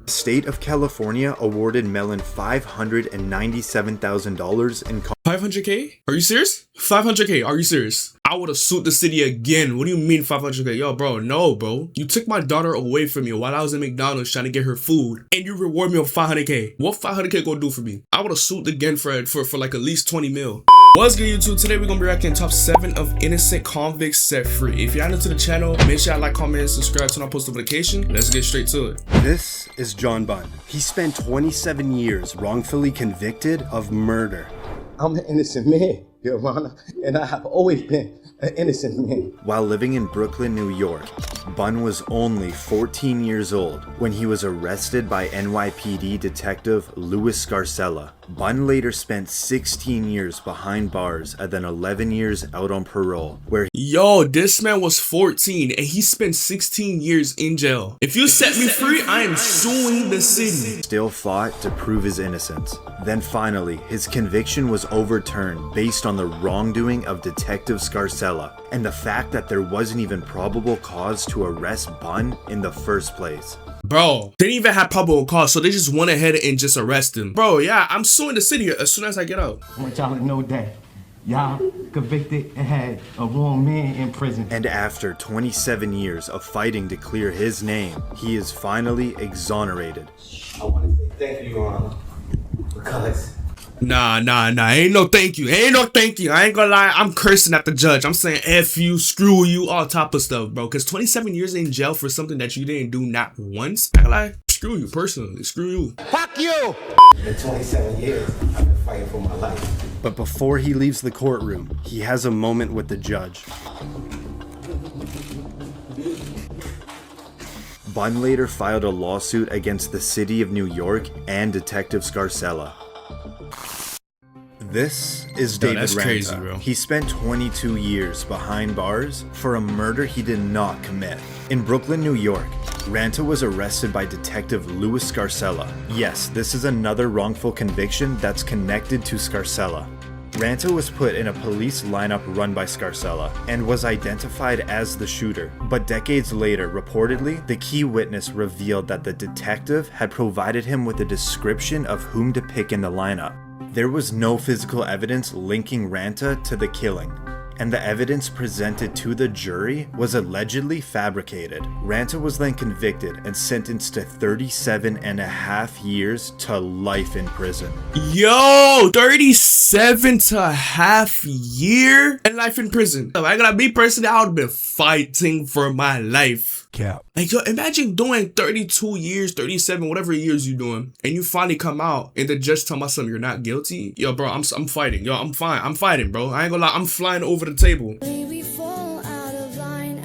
The state of California awarded Mellon $597,000 in 500K? Are you serious? 500K? Are you serious? I would have sued the city again. What do you mean 500K? Yo, bro, no, bro. You took my daughter away from me while I was in McDonald's trying to get her food, and you reward me with 500K. What 500K gonna do for me? I would have sued again for like at least 20 mil. What's good, YouTube? Today we're gonna be reacting top 7 of innocent convicts set free. If you're not new to the channel, make sure you like, comment, and subscribe, turn on post notification. Let's get straight to it. This is John Bunn. He spent 27 years wrongfully convicted of murder. I'm an innocent man, Your Honor, and I have always been an innocent man. While living in Brooklyn, New York, Bunn was only 14 years old when he was arrested by NYPD detective Louis Scarcella. Bunn later spent 16 years behind bars and then 11 years out on parole, where Yo, this man was 14 and he spent 16 years in jail. If you set me free, I am suing the city. Still fought to prove his innocence. Then finally, his conviction was overturned based on the wrongdoing of Detective Scarcella and the fact that there wasn't even probable cause to arrest Bunn in the first place. Bro, they didn't even have probable cause, so they just went ahead and just arrest him. Bro, yeah, I'm suing the city as soon as I get out. I want y'all to know that y'all convicted and had a wrong man in prison. And after 27 years of fighting to clear his name, he is finally exonerated. I want to say thank you, Your Honor, because Nah, ain't no thank you. Ain't no thank you. I ain't gonna lie, I'm cursing at the judge. I'm saying F you, screw you, all type of stuff, bro. Cause 27 years in jail for something that you didn't do not once, I ain't gonna lie, screw you personally, screw you. fuck you! In 27 years, I've been fighting for my life. But before he leaves the courtroom, he has a moment with the judge. Bunn later filed a lawsuit against the city of New York and Detective Scarcella. This is David that's Ranta. Crazy, bro. He spent 22 years behind bars for a murder he did not commit. In Brooklyn, New York, Ranta was arrested by Detective Louis Scarcella. Yes, this is another wrongful conviction that's connected to Scarcella. Ranta was put in a police lineup run by Scarcella and was identified as the shooter. But decades later, reportedly, the key witness revealed that the detective had provided him with a description of whom to pick in the lineup. There was no physical evidence linking Ranta to the killing, and the evidence presented to the jury was allegedly fabricated. Ranta was then convicted and sentenced to 37.5 years to life in prison. Yo, 37.5 years and life in prison. If I gotta be personally, I would've been fighting for my life. Cap. Like, yo, imagine doing 32 years, 37, whatever years you doing, and you finally come out and the judge tell my son you're not guilty. Yo, bro, I'm fighting. Yo, I'm fine. I'm fighting, bro. I ain't gonna lie, I'm flying over the table. We fall out of line,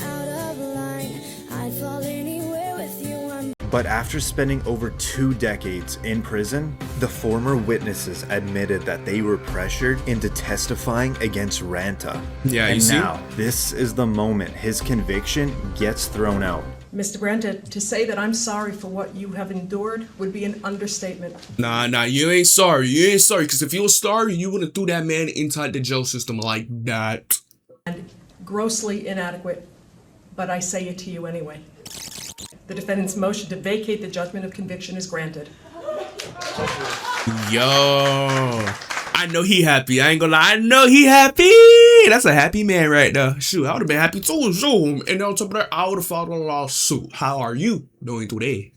I'd fall anywhere with you. But after spending over 2 decades in prison, the former witnesses admitted that they were pressured into testifying against Ranta. Yeah, you and see? now, this is the moment his conviction gets thrown out. Mr. Brenta, to say that I'm sorry for what you have endured would be an understatement. Nah, you ain't sorry. You ain't sorry, because if you was sorry, you wouldn't threw that man inside the jail system like that. And grossly inadequate, but I say it to you anyway. The defendant's motion to vacate the judgment of conviction is granted. Yo, I know he happy. I ain't gonna lie. I know he happy. That's a happy man right there. Shoot, I would have been happy too. Zoom. And on top of that, I would have filed a lawsuit. How are you doing today?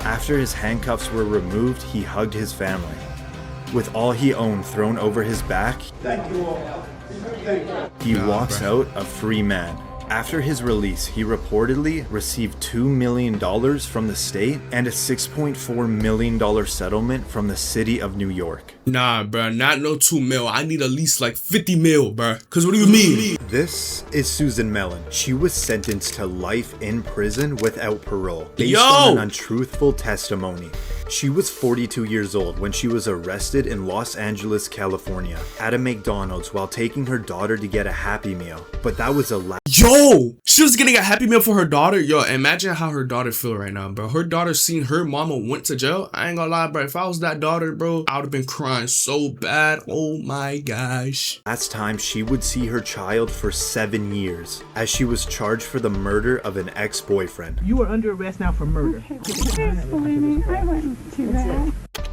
After his handcuffs were removed, he hugged his family. With all he owned thrown over his back, Thank you all. Thank you. he walks out a free man. After his release, he reportedly received $2 million from the state and a $6.4 million settlement from the city of New York. Nah, bruh, not no 2 mil. I need at least like 50 mil, bruh. Cause what do you mean? This is Susan Mellon. She was sentenced to life in prison without parole based Yo! on an untruthful testimony. She was 42 years old when she was arrested in Los Angeles, California, at a McDonald's while taking her daughter to get a Happy Meal. But that was a Yo, she was getting a Happy Meal for her daughter. Yo, imagine how her daughter feel right now, bro. Her daughter seen her mama went to jail. I ain't gonna lie, bro. If I was that daughter, bro, I would have been crying. trying so bad. Oh my gosh. Last time she would see her child for 7 years, as she was charged for the murder of an ex-boyfriend. You are under arrest now for murder.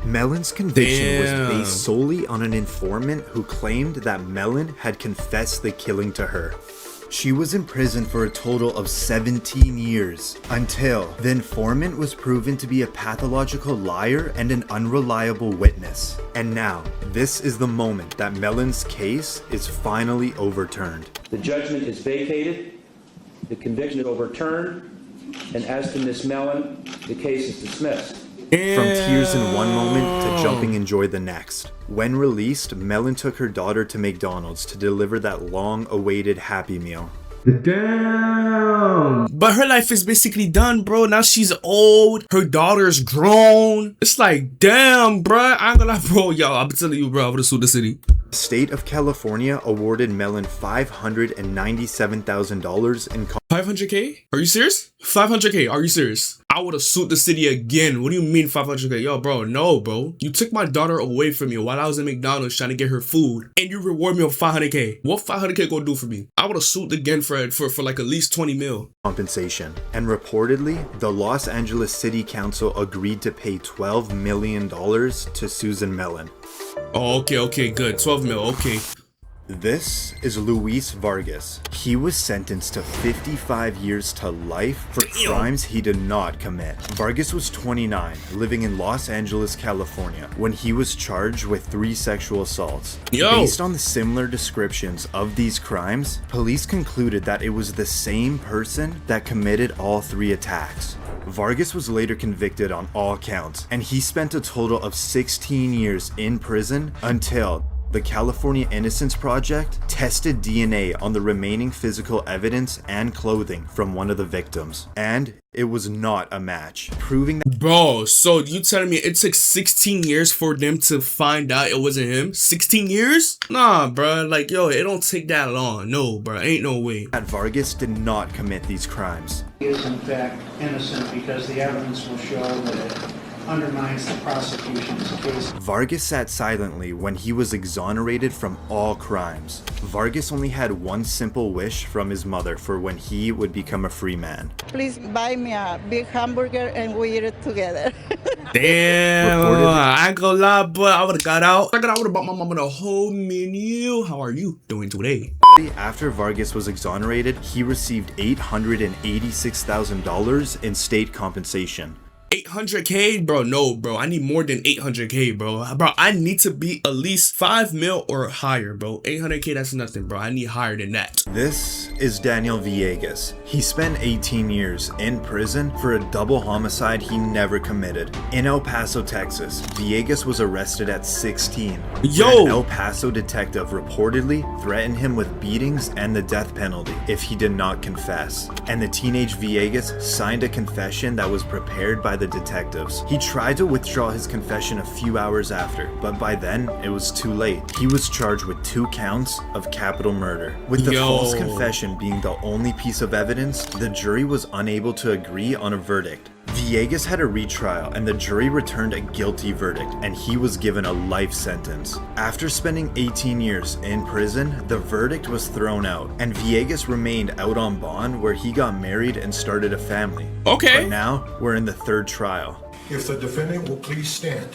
Melon's conviction was Damn. based solely on an informant who claimed that Melon had confessed the killing to her. She was in prison for a total of 17 years, until the informant was proven to be a pathological liar and an unreliable witness. And now, this is the moment that Melon's case is finally overturned. The judgment is vacated, the conviction is overturned, and as to Ms. Mellon, the case is dismissed. From tears in one moment to jumping in joy the next. When released, Melon took her daughter to McDonald's to deliver that long-awaited Happy Meal. Damn. But her life is basically done, bro. Now she's old. Her daughter's grown. It's like, damn, bro. I ain't gonna lie, bro. Yo, I'm telling you, bro. I would've sued the city. The state of California awarded Melon $597,000 in 500K? Are you serious? 500K? Are you serious? I would have sued the city again. What do you mean 500K? Yo, bro, no, bro. You took my daughter away from me while I was in McDonald's trying to get her food, and you reward me with 500K. What 500K gonna do for me? I would have sued again for like at least 20 mil. compensation. And reportedly, the Los Angeles City Council agreed to pay $12 million to Susan Melon. Oh, okay, good. 12 mil, okay. This is Luis Vargas. He was sentenced to 55 years to life for crimes he did not commit. Vargas was 29, living in Los Angeles, California, when he was charged with 3 sexual assaults. Based on the similar descriptions of these crimes, police concluded that it was the same person that committed all 3 attacks. Vargas was later convicted on all counts, and he spent a total of 16 years in prison until the California Innocence Project tested DNA on the remaining physical evidence and clothing from one of the victims, and it was not a match, proving that— Bro, so you telling me it took 16 years for them to find out it wasn't him? 16 years? Nah, bro. Like, yo, it don't take that long. No, bro. Ain't no way. that Vargas did not commit these crimes. He is in fact innocent because the evidence will show that it undermines the prosecution's case. Vargas sat silently when he was exonerated from all crimes. Vargas only had one simple wish from his mother for when he would become a free man. Please buy me a big hamburger and we eat it together. Damn, I ain't gonna lie, boy. I would've got out. I would've bought my mama the whole menu. How are you doing today? After Vargas was exonerated, he received $886,000 in state compensation. 800K, bro. No, bro. I need more than 800K, bro. Bro, I need to be at least 5 mil or higher, bro. 800K, that's nothing, bro. I need higher than that. This is Daniel Villegas. He spent 18 years in prison for a double homicide he never committed. In El Paso, Texas, Villegas was arrested at 16. Yo! An El Paso detective reportedly threatened him with beatings and the death penalty if he did not confess. And the teenage Villegas signed a confession that was prepared by the detectives. He tried to withdraw his confession a few hours after, but by then it was too late. He was charged with 2 counts of capital murder. With the false confession being the only piece of evidence, the jury was unable to agree on a verdict. Villegas had a retrial and the jury returned a guilty verdict, and he was given a life sentence. After spending 18 years in prison, the verdict was thrown out, and Villegas remained out on bond where he got married and started a family. Okay. But now we're in the 3rd trial. If the defendant will please stand.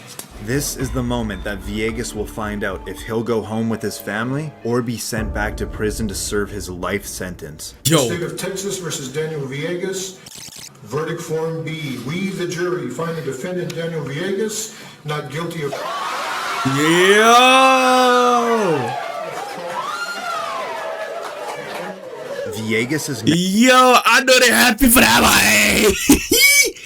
This is the moment that Villegas will find out if he'll go home with his family or be sent back to prison to serve his life sentence. The State of Texas versus Daniel Villegas. Verdict form B. We, the jury, find the defendant Daniel Villegas not guilty of... Yo! Villegas is... Yo, I know they happy for that, boy.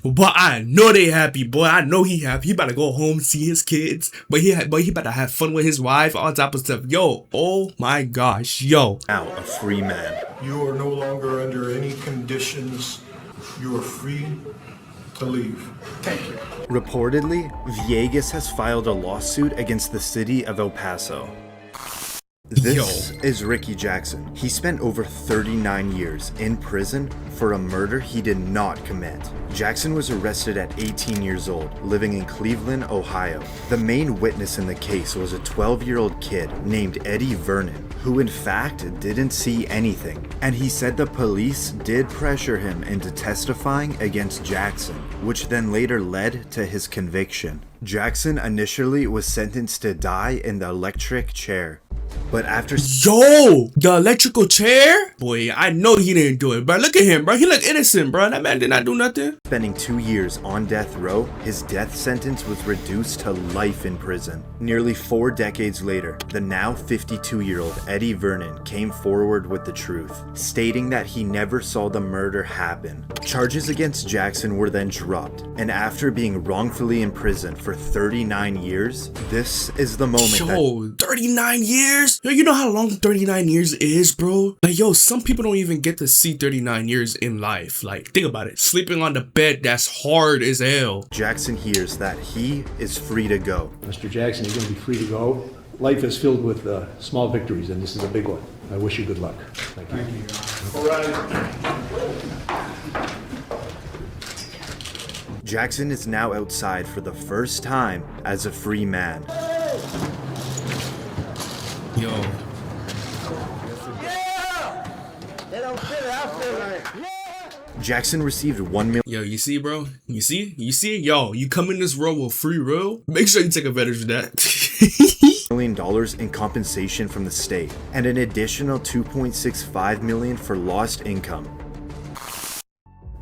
But I know they happy, boy. I know he happy. He about to go home, see his kids. But he about to have fun with his wife, all type of stuff. Yo, oh my gosh, yo. now a free man. You are no longer under any conditions. You are free to leave. Thank you. Reportedly, Villegas has filed a lawsuit against the city of El Paso. This is Ricky Jackson. He spent over 39 years in prison for a murder he did not commit. Jackson was arrested at 18 years old, living in Cleveland, Ohio. The main witness in the case was a 12-year-old kid named Eddie Vernon, who in fact didn't see anything. And he said the police did pressure him into testifying against Jackson, which then later led to his conviction. Jackson initially was sentenced to die in the electric chair. But after the electrical chair? Boy, I know he didn't do it, bro. Look at him, bro. He look innocent, bro. That man did not do nothing. spending 2 years on death row, his death sentence was reduced to life in prison. Nearly 4 decades later, the now 52-year-old Eddie Vernon came forward with the truth, stating that he never saw the murder happen. Charges against Jackson were then dropped, and after being wrongfully imprisoned for 39 years, this is the moment Yo, 39 years? Yo, you know how long 39 years is, bro? Like, yo, some people don't even get to see 39 years in life. Like, think about it. Sleeping on the bed, that's hard as hell. Jackson hears that he is free to go. Mr. Jackson, you're going to be free to go. Life is filled with small victories, and this is a big one. I wish you good luck. Thank you. All right. Jackson is now outside for the first time as a free man. Yo. Jackson received $1 million. Yo, you see, bro? You see? Yo, you come in this world with free will? Make sure you take advantage of that. $1 million in compensation from the state, and an additional $2.65 million for lost income.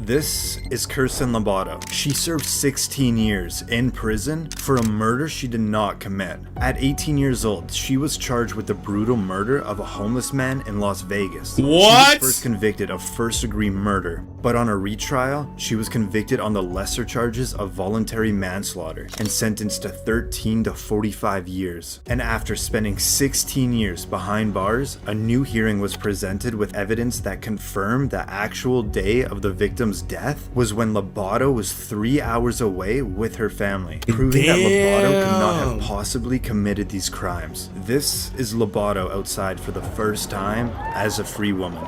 This is Kirsten Lobato. She served 16 years in prison for a murder she did not commit. At 18 years old, she was charged with the brutal murder of a homeless man in Las Vegas. What? She was first convicted of first-degree murder, but on a retrial, she was convicted on the lesser charges of voluntary manslaughter and sentenced to 13 to 45 years. And after spending 16 years behind bars, a new hearing was presented with evidence that confirmed the actual day of the victim's death was when Lobato was 3 hours away with her family, proving that Lobato could not have possibly committed these crimes. This is Lobato outside for the first time as a free woman.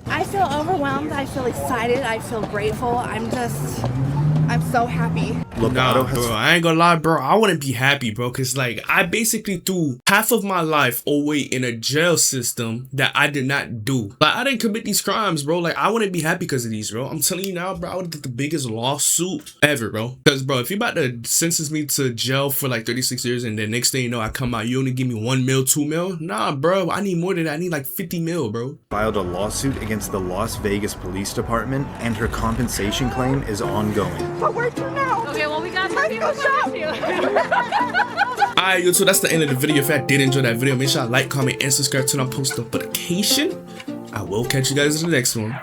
I feel overwhelmed, I feel excited, I feel grateful. I'm so happy. Nah, bro, I ain't gonna lie, bro. I wouldn't be happy, bro, because, like, I basically threw half of my life away in a jail system that I did not do. Like, I didn't commit these crimes, bro. Like, I wouldn't be happy because of these, bro. I'm telling you now, bro, I would get the biggest lawsuit ever, bro. Because, bro, if you about to sentence me to jail for, like, 36 years and then next thing you know, I come out, you only give me 1 mil, 2 mil? Nah, bro, I need more than that. I need, like, 50 mil, bro. Filed a lawsuit against the Las Vegas Police Department, and her compensation claim is ongoing. But where'd you know? Okay, well, we got Let's go shop. Alright, yo, so that's the end of the video. If you did enjoy that video, make sure to like, comment, and subscribe to my post notification. I will catch you guys in the next one.